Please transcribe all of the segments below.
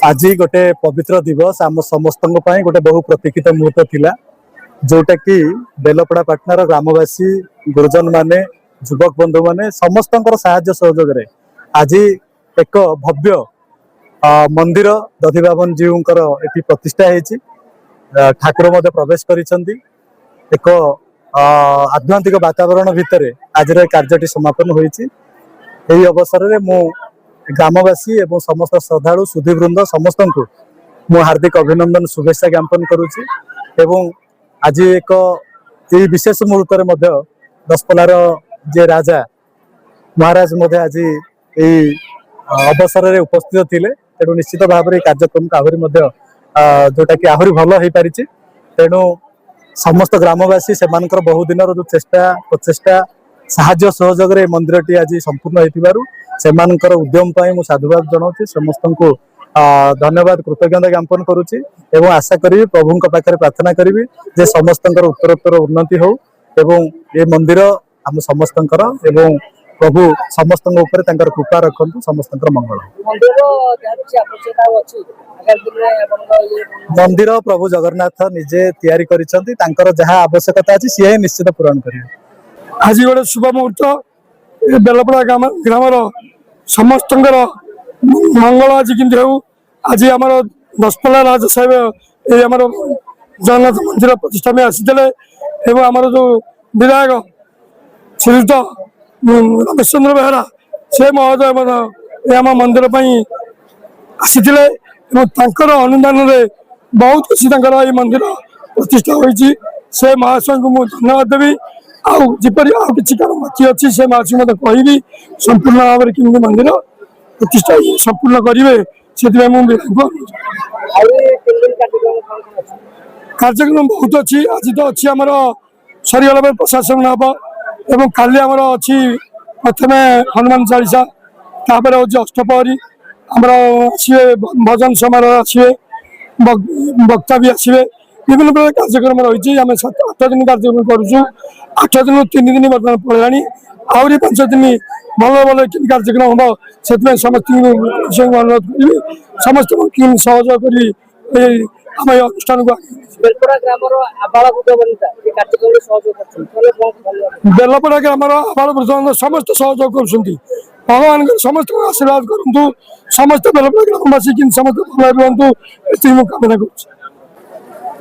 आज गोटे पवित्र दिवस आम समस्त गोटे बहु प्रतीक्षित मुहूर्त थिला जोटा कि बेलपड़ा पाटनार ग्रामवासी गुरुजन माने युवक बंधु माने समस्त साहाय्य सहयोग आज एक भव्य मंदिर दधिबाबन जीव प्रतिष्ठा होती ठाकुर मध्य प्रवेश करिसेंती एक आध्यात्मिक वातावरण भितर आज कार्यटी समापन होती अवसर में मु ग्रामवासी एवं समस्त श्रद्धालु सुधीवृंद समस्त को मु हार्दिक अभिनंदन शुभेच्छा ज्ञापन करुच्ची एवं आज एक विशेष मुहूर्त में दशपल्लार जे राजा महाराज आज अवसर में उपस्थित थिले तेणु निश्चित भाव में कार्यक्रम को आहरी जोटा कि आहरी भल हो पारि तेणु समस्त ग्रामवासी से बहु दिन जो चेष्टा प्रचेषा साहाय्य सहयोग मंदिर टी आज संपूर्ण होकर उद्यम मुझे साधुवाद जनाऊँ समस्त को धन्यवाद कृतज्ञता ज्ञापन करुच्ची एवं आशा करी प्रभु पाखे प्रार्थना करी जे समस्त उत्तरोत्तर उन्नति हो एवं ये मंदिर आम समस्त एवं प्रभु समस्त कृपा रखु समस्त मंगल मंदिर प्रभु जगन्नाथ निजे तैयारी कर जहाँ आवश्यकता अच्छी सी निश्चित पूरण करेंगे। आज गोटे शुभ मुहूर्त बेलपड़ा ग्रामर समस्त मंगल आज किंतु हो आज आम दशपल्ला राज साहेब ये आम जगन्नाथ मंदिर प्रतिष्ठा में आसीते आम जो विधायक श्रीयुक्त रमेश चंद्र बेहरा से महोदय आम मंदिर आसी अनुदान बहुत किसी मंदिर प्रतिष्ठा होती से महाशय को मुझे धन्यवाद देवी आपर किसी काम बाकी अच्छी से महाशय मत कहि संपूर्ण भाव में कि मंदिर प्रतिष्ठा संपूर्ण करेंगे से कार्यक्रम बहुत अच्छी आज तो अच्छी आमर सरीगला प्रशासन हम एवं काली आमर अच्छी प्रथम हनुमान चालीसा तापर हूँ अष्टपहरी आमर आसवे भजन समारोह आसवे वक्ता भी आसवे विभिन्न प्रकार कार्यक्रम रही आम 7-8 दिन कार्यक्रम करुचु 8 दिन 3 दिन बर्तमान पड़े आहरी 5 दिन भल भल कार्यक्रम हम से समस्त अनुरोध करी समस्त सहयोग करी आम अनुष्ठान को बेलपड़ा ग्रामर आबाल वृद्ध समस्त सहयोग कर भगवान समस्त आशीर्वाद करूँ समस्त बेलपड़ा ग्रामवासी समस्त भल रुहतु ये कामना कर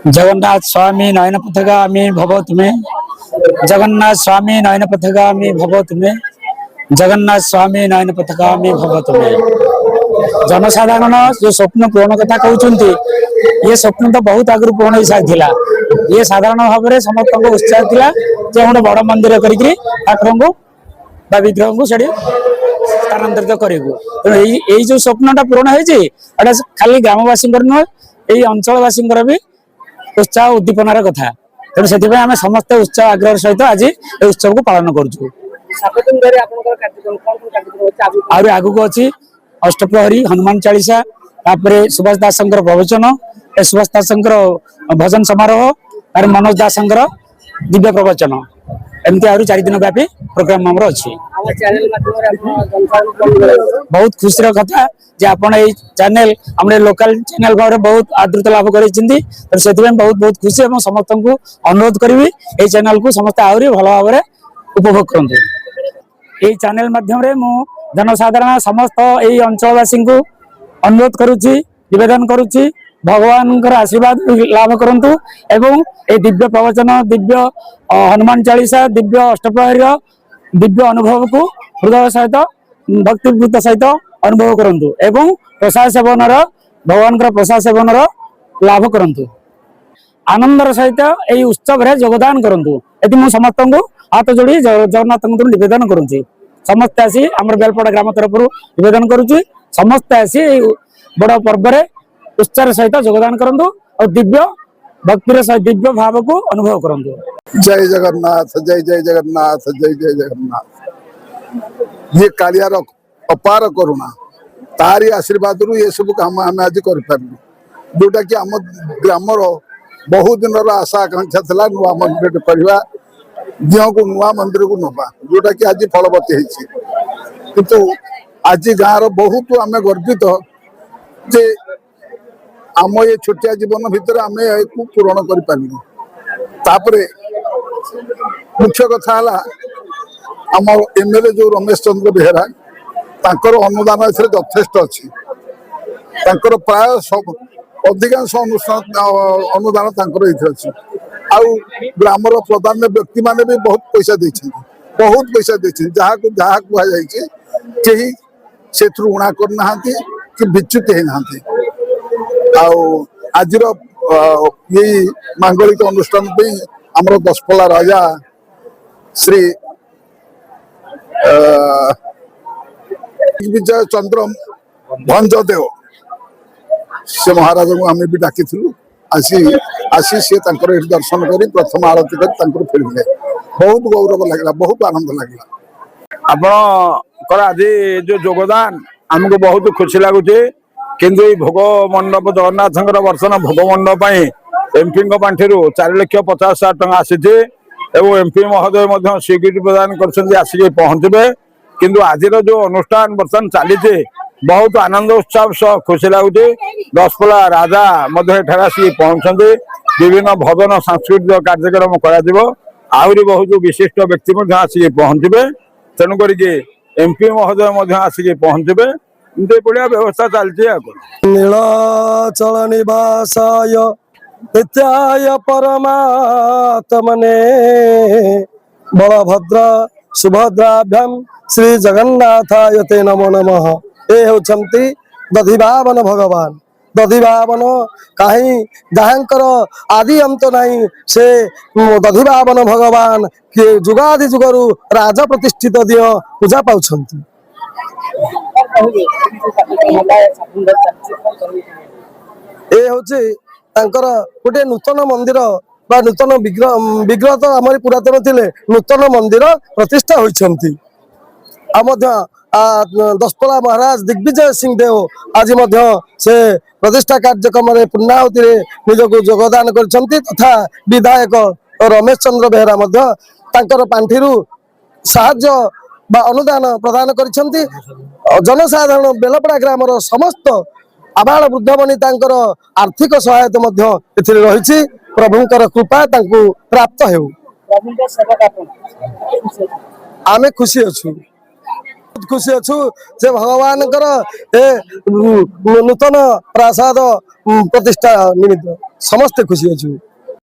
जगन्नाथ स्वामी नयन पथगामी भव तुम्हें जगन्नाथ स्वामी नयन पथगामी भव तुम्हें जगन्नाथ स्वामी नयन पथगामी भव तुम्हें जनसाधारण जो स्वप्न पूर्ण कथा कहते ये स्वप्न तो बहुत आगु पूर्ण हो सारी ये साधारण भाव में समस्त उत्साह था जो गोटे बड़ मंदिर ठाकुर को विग्रह को स्थानांतरित करूँ तेणु जो स्वप्नटा पूर्ण होता खाली ग्रामवासी नुह यही अंचलवासी भी उत्साह उद्दीपनार कथा तेणु से आम समस्त उत्साह आग्रह सहित आज ये उत्सव को पालन करूँ आगू अच्छी अष्टप्रहरी हनुमान चालीसा सुभाष दास प्रवचन सुभाष दास भजन समारोह और मनोज दास दिव्य प्रवचन एमती आहरी 4 दिन व्यापी प्रोग्राम आमर अच्छी बहुत खुशी कथा जे आपण ये चैनल आम लोकल चैनल भाव बहुत आदृत लाभ कर बहुत बहुत खुशी और समस्त को अनुरोध करी ये चैनल को समस्त आहरी भल भाव में उपभोग करूँ ये चैनल माध्यम मु जनसाधारण समस्त यही अंचलवासी को अनुरोध करुच्ची निवेदन करुच्ची भगवान आशीर्वाद लाभ करूँ एवं ये दिव्य प्रवचन दिव्य हनुमान चालीसा दिव्य अष्टप्रहरी दिव्य अनुभव को हृदय सहित भक्तिवृत्त सहित अनुभव करूँ एवं प्रसाद सेवन भगवान प्रसाद सेवन लाभ करूँ आनंदर सहित यही उत्सव योगदान करूँ ये मुझे समस्त को हाथ जोड़ी जगन्नाथ निवेदन करुँच समस्ते आसी आम बेलपड़ा ग्राम तरफ निवेदन करुँच समस्ते आसी बड़ पर्व उत्साह सहित योगदान करूँ और दिव्य भक्तिर सहित दिव्य भाव को अनुभव करूँ। जय जगन्नाथ जय जय जगन्नाथ जय जय जगन्नाथ ये कालियार अपार करुणा तारी आशीर्वाद ये सब काम आम आज कर जोटा कि आम ग्रामर बहुत दिन आशा आकांक्षा था नुआ मंदिर करवा झील को नुआ मंदिर को नवा जोटा कि आज फलवती किंतु आज गाँव बहुत आम गर्वित ଯେ ଆମ ଏ ଛୋଟିଆ ଜୀବନ ଭିତରେ ଆମେ ଏହାକୁ ପୂରଣ କରିପାରିଲୁ। ତାପରେ ମୁଖ୍ୟ କଥା ହେଲା ଆମ MLA ଯୋଉ ରମେଶ ଚନ୍ଦ୍ର ବେହେରା ତାଙ୍କର ଅନୁଦାନ ଏଥିରେ ଯଥେଷ୍ଟ ଅଛି। ତାଙ୍କର ପ୍ରାୟ ଅଧିକାଂଶ ଅନୁଦାନ ତାଙ୍କର ଏଇଥିରେ ଅଛି। ଆଉ ଗ୍ରାମର ପ୍ରଧାନ ବ୍ୟକ୍ତି ମାନେ ବି ବହୁତ ପଇସା ଦେଇଛନ୍ତି ଯାହାକୁ ଯାହା କୁହାଯାଇଛି କେହି ସେଥିରୁ ଉଣା କରିନାହାନ୍ତି କି ବିଚ୍ୟୁତ ହେଇନାହାନ୍ତି। ଆଉ ଆଜିର ଏଇ ମାଙ୍ଗଳିକ ଅନୁଷ୍ଠାନ ପାଇଁ ଆମର ଦଶପଲ୍ଲା ରାଜା ଶ୍ରୀ ବିଜୟ ଚନ୍ଦ୍ର ଭଞ୍ଜଦେବ ସେ ମହାରାଜଙ୍କୁ ଆମେ ବି ଡାକିଥିଲୁ। ଆସି ସେ ତାଙ୍କର ଏଠି ଦର୍ଶନ କରି ପ୍ରଥମ ଆଳତି କରି ତାଙ୍କର ଫେରିଲେ। ବହୁତ ଗୌରବ ଲାଗିଲା, ବହୁତ ଆନନ୍ଦ ଲାଗିଲା। ଆପଣଙ୍କର ଆଜି ଯୋଉ ଯୋଗଦାନ ଆମକୁ ବହୁତ ଖୁସି ଲାଗୁଛି। କିନ୍ତୁ ଏଇ ଭୋଗ ମଣ୍ଡପ ଜଗନ୍ନାଥଙ୍କର ବର୍ତ୍ତମାନ ଭୋଗ ମଣ୍ଡପ ପାଇଁ ଏମ୍ପିଙ୍କ ପାଣ୍ଠିରୁ 4,50,000 ଟଙ୍କା ଆସିଛି ଏବଂ MP ମହୋଦୟ ମଧ୍ୟ ସ୍ୱୀକୃତି ପ୍ରଦାନ କରିଛନ୍ତି ଆସିକି ପହଞ୍ଚିବେ। କିନ୍ତୁ ଆଜିର ଯୋଉ ଅନୁଷ୍ଠାନ ବର୍ତ୍ତମାନ ଚାଲିଛି ବହୁତ ଆନନ୍ଦ ଉତ୍ସବ ସହ ଖୁସି ଲାଗୁଛି। ଦଶପଲ୍ଲା ରାଜା ମଧ୍ୟ ଏଠାରେ ଆସିକି ପହଞ୍ଚନ୍ତି। ବିଭିନ୍ନ ଭଜନ ସାଂସ୍କୃତିକ କାର୍ଯ୍ୟକ୍ରମ କରାଯିବ। ଆହୁରି ବହୁତ ବିଶିଷ୍ଟ ବ୍ୟକ୍ତି ମଧ୍ୟ ଆସିକି ପହଞ୍ଚିବେ। ତେଣୁ କରିକି MP ମହୋଦୟ ମଧ୍ୟ ଆସିକି ପହଞ୍ଚିବେ। ଏମିତି ବଢିଆ ବ୍ୟବସ୍ଥା ଚାଲିଛି ଆଉ କଣ। ନୀଳାଚଳ ନିବାସାୟ ନିତ୍ୟାୟ ପରମାତ୍ମନେ ବଳଭଦ୍ର ସୁଭଦ୍ରାଭ୍ୟାମ ଶ୍ରୀ ଜଗନ୍ନାଥାୟ ତେ ନମୋ ନମଃ। ଏ ହେଉଛନ୍ତି ଦଧିବାବନ ଭଗବାନ। ଦଧିବାବନ କାହିଁ ଯାହାଙ୍କର ଆଦି ଅନ୍ତ ନାହିଁ ସେ ଦଧିବାବନ ଭଗବାନ କିଏ ଯୁଗାଦି ଯୁଗରୁ ରାଜ ପ୍ରତିଷ୍ଠିତ ଦିଅ ପୂଜା ପାଉଛନ୍ତି। ଏ ହଉଛି ତାଙ୍କର ଗୋଟେ ନୂତନ ମନ୍ଦିର ବା ନୂତନ ବିଗ୍ରହ ତ ଆମର ପୁରାତନ ଥିଲେ, ନୂତନ ମନ୍ଦିର ପ୍ରତିଷ୍ଠା ହୋଇଛନ୍ତି। ଆଉ ମଧ୍ୟ ଦଶପଲ୍ଲା ମହାରାଜ ଦିଗ୍ବିଜୟ ସିଂହ ଦେଓ ଆଜି ମଧ୍ୟ ସେ ପ୍ରତିଷ୍ଠା କାର୍ଯ୍ୟକ୍ରମରେ ପୂର୍ଣ୍ଣାହୁତିରେ ନିଜକୁ ଯୋଗଦାନ କରିଛନ୍ତି ତଥା ବିଧାୟକ ରମେଶ ଚନ୍ଦ୍ର ବେହେରା ମଧ୍ୟ ତାଙ୍କର ପାଣ୍ଠିରୁ ସାହାଯ୍ୟ ବା ଅନୁଦାନ ପ୍ରଦାନ କରିଛନ୍ତି। ଜନସାଧାରଣ ବେଲପଡ଼ା ଗ୍ରାମର ସମସ୍ତ ଆବାଳ ବୃଦ୍ଧ ବନିତାଙ୍କର ଆର୍ଥିକ ସହାୟତା ମଧ୍ୟ ଏଥିରେ ରହିଛି। ପ୍ରଭୁଙ୍କର କୃପା ତାଙ୍କୁ ପ୍ରାପ୍ତ ହେଉ। ଆମେ ଖୁସି ଅଛୁ, ବହୁତ ଖୁସି ଅଛୁ ଯେ ଭଗବାନଙ୍କର ଏ ନୂତନ ପ୍ରାସାଦ ପ୍ରତିଷ୍ଠା ନିମିତ୍ତ ସମସ୍ତେ ଖୁସି ଅଛୁ।